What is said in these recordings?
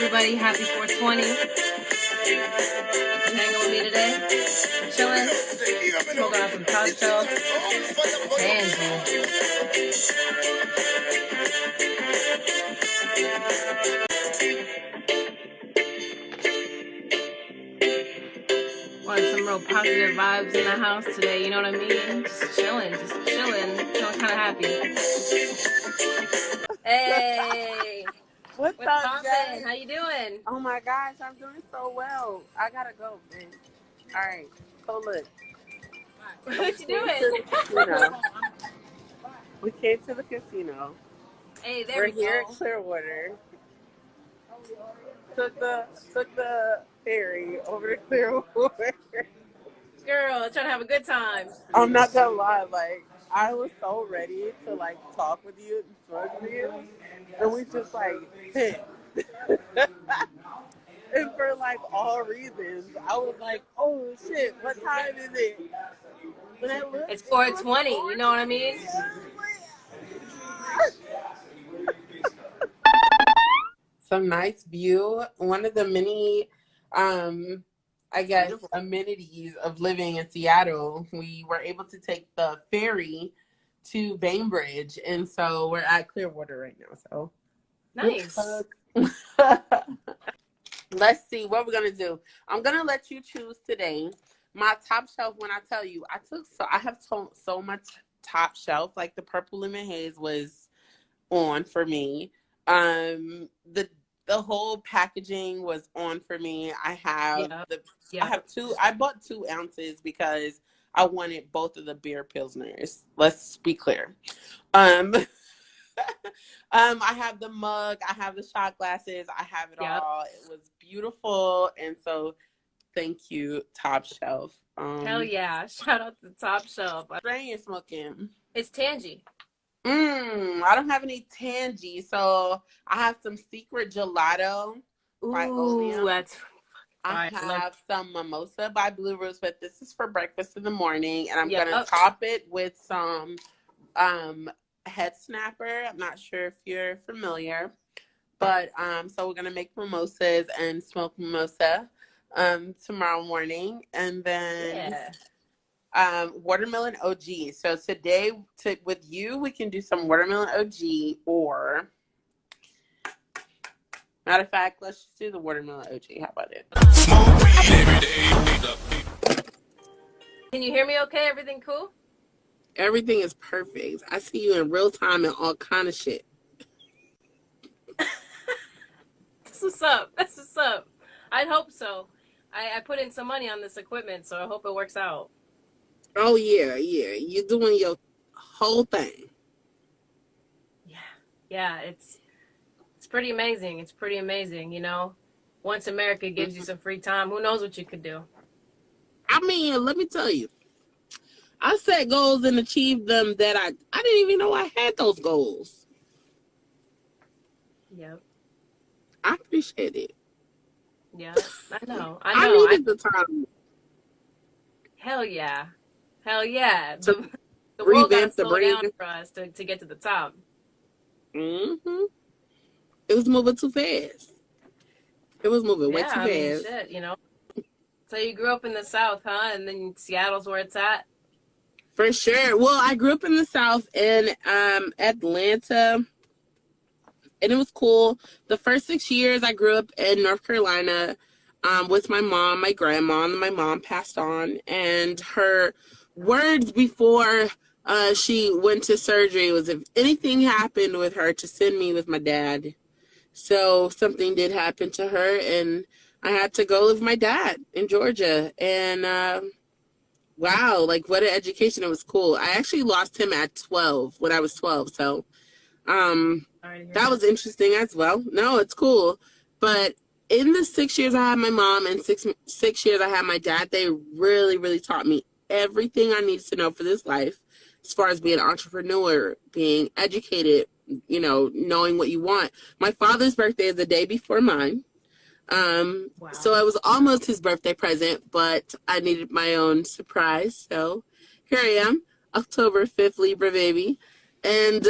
everybody. Happy 420. You hanging with me today? Chilling. Smoking on some top shelf. Tangy. Want some real positive vibes in the house today, you know what I mean? Just chilling, feeling kind of happy. Hey! What's up, Jay? How you doing? Oh my gosh, I'm doing so well. I gotta go, man. All right, so look. What you doing? We came to the casino. Hey, there We're we here go. at Clearwater. Took the ferry over to Clearwater. Girl, trying to have a good time. I'm not gonna lie, like I was so ready to like talk with you and smoke with you, and we just like hit. And for like all reasons, I was like, "Oh shit, what time is it?" When I looked, it's 420. You know what I mean? Some nice view. One of the many, I guess, amenities of living in Seattle. We were able to take the ferry to Bainbridge, and so we're at Clearwater right now. So nice. Let's see what we're gonna do. I'm gonna let you choose today. My top shelf. When I tell you, I have so much top shelf. Like the purple lemon haze was on for me. The whole packaging was on for me. I have I have two. I bought 2 ounces because I wanted both of the beer pilsners. Let's be clear. I have the mug, I have the shot glasses, I have it all. It was beautiful, and so thank you, Top Shelf. Hell yeah! Shout out to Top Shelf. What strain you smoking? It's tangy. I don't have any tangy, so I have some secret gelato by Oleum. That's. I have some mimosa by Blue Rose, but this is for breakfast in the morning, and I'm gonna top it with some head snapper. I'm not sure if you're familiar, but so we're gonna make mimosas and smoke mimosa tomorrow morning, and then watermelon OG. So today with you we can do some watermelon OG, or matter of fact, let's just do the watermelon OG. How about it? Can you hear me okay? Everything cool? Everything is perfect. I see you in real time and all kind of shit. That's what's up. That's what's up. I'd hope so. I put in some money on this equipment, so I hope it works out. Oh, yeah. You're doing your whole thing. Yeah, it's pretty amazing. It's pretty amazing, you know? Once America gives you some free time, who knows what you could do? I mean, let me tell you. I set goals and achieved them that I didn't even know I had those goals. Yep. I appreciate it. Yeah, I know. I needed the time. Hell yeah. The revamp world got to the slow brain down for us to get to the top. It was moving too fast. It was moving way too fast. Mean, shit, you know. So you grew up in the South, huh? And then Seattle's where it's at? For sure. Well, I grew up in the South in Atlanta, and it was cool. The first 6 years I grew up in North Carolina with my mom, my grandma, and my mom passed on. And her words before she went to surgery was, if anything happened with her, to send me with my dad. So something did happen to her, and I had to go live with my dad in Georgia. And wow, like what an education. It was cool. I actually lost him at 12, when I was 12. So that was interesting as well. No, it's cool. But in the 6 years I had my mom and six years I had my dad, they really, really taught me everything I needed to know for this life, as far as being an entrepreneur, being educated, you know, knowing what you want. My father's birthday is the day before mine. So it was almost his birthday present, but I needed my own surprise. So here I am, October 5th, Libra baby. And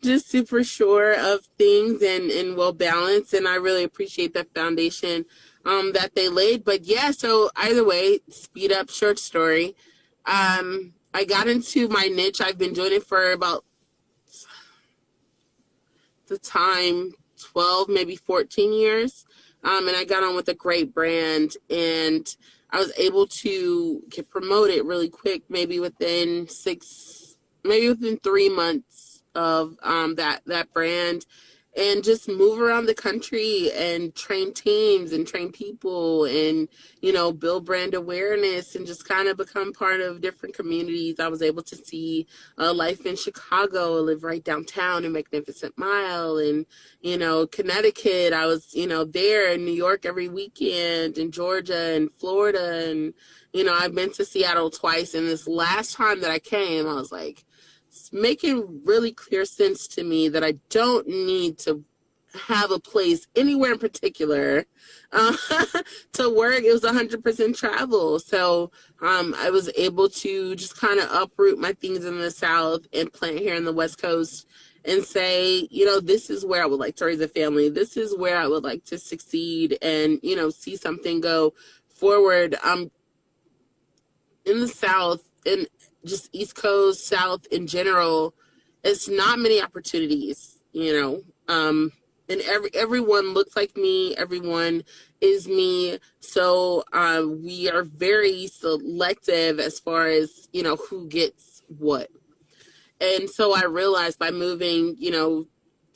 just super sure of things and well balanced, and I really appreciate the foundation that they laid. But yeah, so either way, speed up short story. I got into my niche. I've been doing it for about the time 12, maybe 14 years. And I got on with a great brand, and I was able to get promoted really quick, maybe within 3 months of that brand, and just move around the country and train teams and train people and, build brand awareness and just kind of become part of different communities. I was able to see life in Chicago, live right downtown in Magnificent Mile, and, Connecticut. I was, there in New York every weekend, in Georgia and Florida. And, I've been to Seattle twice. And this last time that I came, I was like, it's making really clear sense to me that I don't need to have a place anywhere in particular uh, to work. It was 100% travel. So I was able to just kind of uproot my things in the South and plant here in the West Coast and say, this is where I would like to raise a family. This is where I would like to succeed and, see something go forward. In the South and just East Coast, South in general, it's not many opportunities, and everyone looks like me, everyone is me. So we are very selective as far as, who gets what. And so I realized by moving,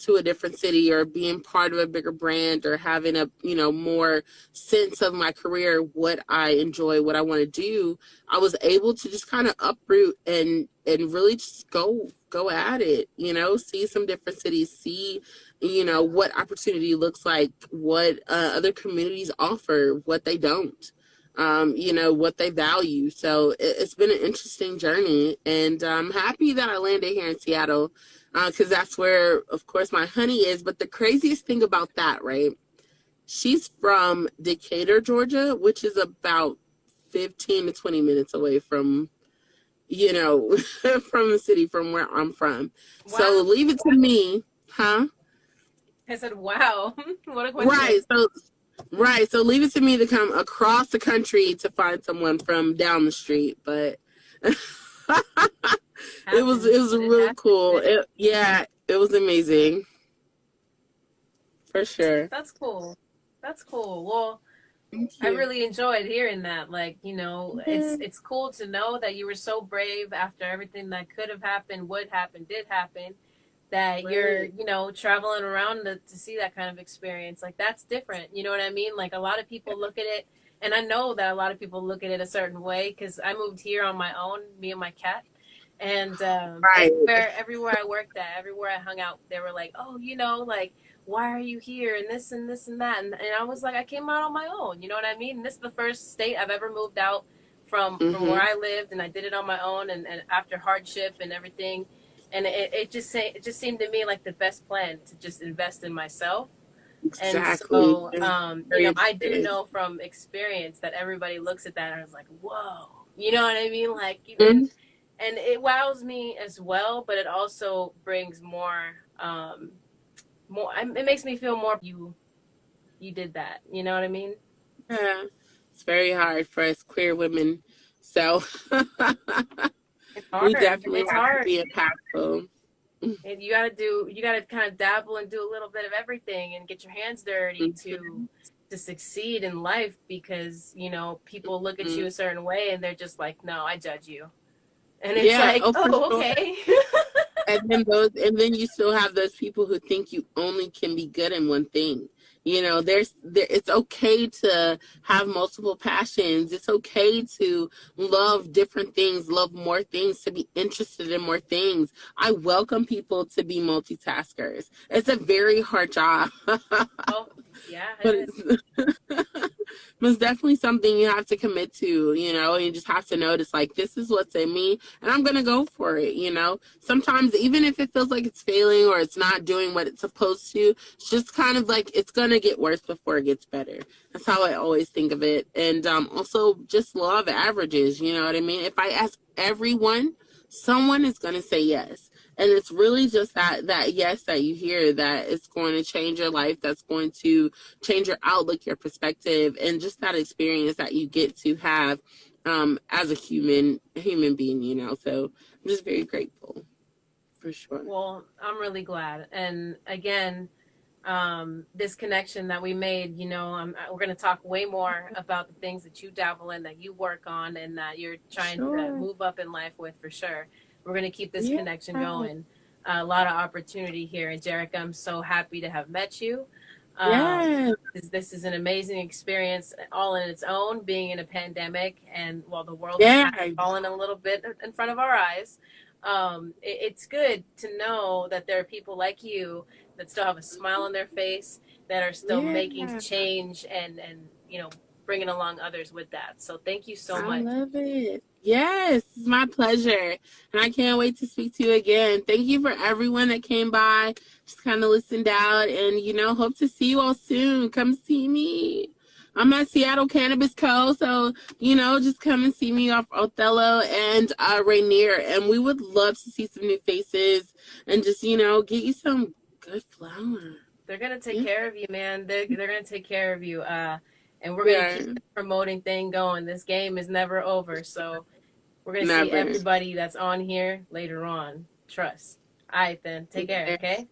to a different city or being part of a bigger brand or having a, more sense of my career, what I enjoy, what I want to do, I was able to just kind of uproot and really just go at it, see some different cities, see, what opportunity looks like, what other communities offer, what they don't. What they value. So it's been an interesting journey, and I'm happy that I landed here in Seattle because that's where, of course, my honey is. But the craziest thing about that, right? She's from Decatur, Georgia, which is about 15 to 20 minutes away from, from the city from where I'm from. Wow. So leave it to me, huh? I said, wow, what a coincidence. Right. So leave it to me to come across the country to find someone from down the street. But it was really cool. It was amazing. For sure. That's cool. That's cool. Well, I really enjoyed hearing that. Like, it's cool to know that you were so brave after everything that could have happened, would happen, did happen, that you're, traveling around to see that kind of experience. Like, that's different. You know what I mean? Like, a lot of people look at it, and I know that a lot of people look at it a certain way because I moved here on my own, me and my cat. And everywhere I worked at, everywhere I hung out, they were like, oh, like, why are you here? And this and this and that. And I was like, I came out on my own. You know what I mean? And this is the first state I've ever moved out from where I lived. And I did it on my own and after hardship and everything. And it just seemed to me like the best plan to just invest in myself. Exactly. And so, I do know from experience that everybody looks at that and is like, whoa, you know what I mean? Like, even, and it wows me as well, but it also brings more, it makes me feel more you did that. You know what I mean? Yeah. It's very hard for us queer women. So it's hard. We definitely have to be impactful. And you gotta kind of dabble and do a little bit of everything and get your hands dirty to succeed in life because, people look at you a certain way and they're just like, no, I judge you. And it's like, okay. and then you still have those people who think you only can be good in one thing. It's okay to have multiple passions. It's okay to love different things, love more things, to be interested in more things. I welcome people to be multitaskers. It's a very hard job. Oh, yeah. But it's definitely something you have to commit to, and you just have to notice, like, this is what's in me, and I'm going to go for it, Sometimes, even if it feels like it's failing or it's not doing what it's supposed to, it's just kind of like it's going to get worse before it gets better. That's how I always think of it. And also, just law of averages, you know what I mean? If I ask everyone, someone is going to say yes. And it's really just that yes that you hear, that it's going to change your life, that's going to change your outlook, your perspective, and just that experience that you get to have as a human being, you know. So I'm just very grateful, for sure. Well, I'm really glad. And again, this connection that we made, you know, we're going to talk way more about the things that you dabble in, that you work on, and that you're trying to Sure. move up in life with, for sure. We're going to keep this Yeah. connection going. A lot of opportunity here. And Jerica, I'm so happy to have met you. Yes. This is an amazing experience all in its own, being in a pandemic, and while the world is Yeah. kind of falling a little bit in front of our eyes, it's good to know that there are people like you that still have a smile on their face, that are still Yeah. making change, and you know, bringing along others with that. So thank you so I much. love it. Yes, it's my pleasure. And I can't wait to speak to you again. Thank you for everyone that came by, just kind of listened out, and, you know, hope to see you all soon. Come see me. I'm at Seattle Cannabis Co. So, you know, just come and see me off Othello and Rainier. And we would love to see some new faces and just, you know, get you some good flour. They're gonna take Yeah. care of you, man. They're gonna take care of you. And we're gonna Yeah. keep the promoting thing going. This game is never over. So we're gonna see Never. everybody that's on here later on. Trust. All right, then. Take care. Yeah. Okay.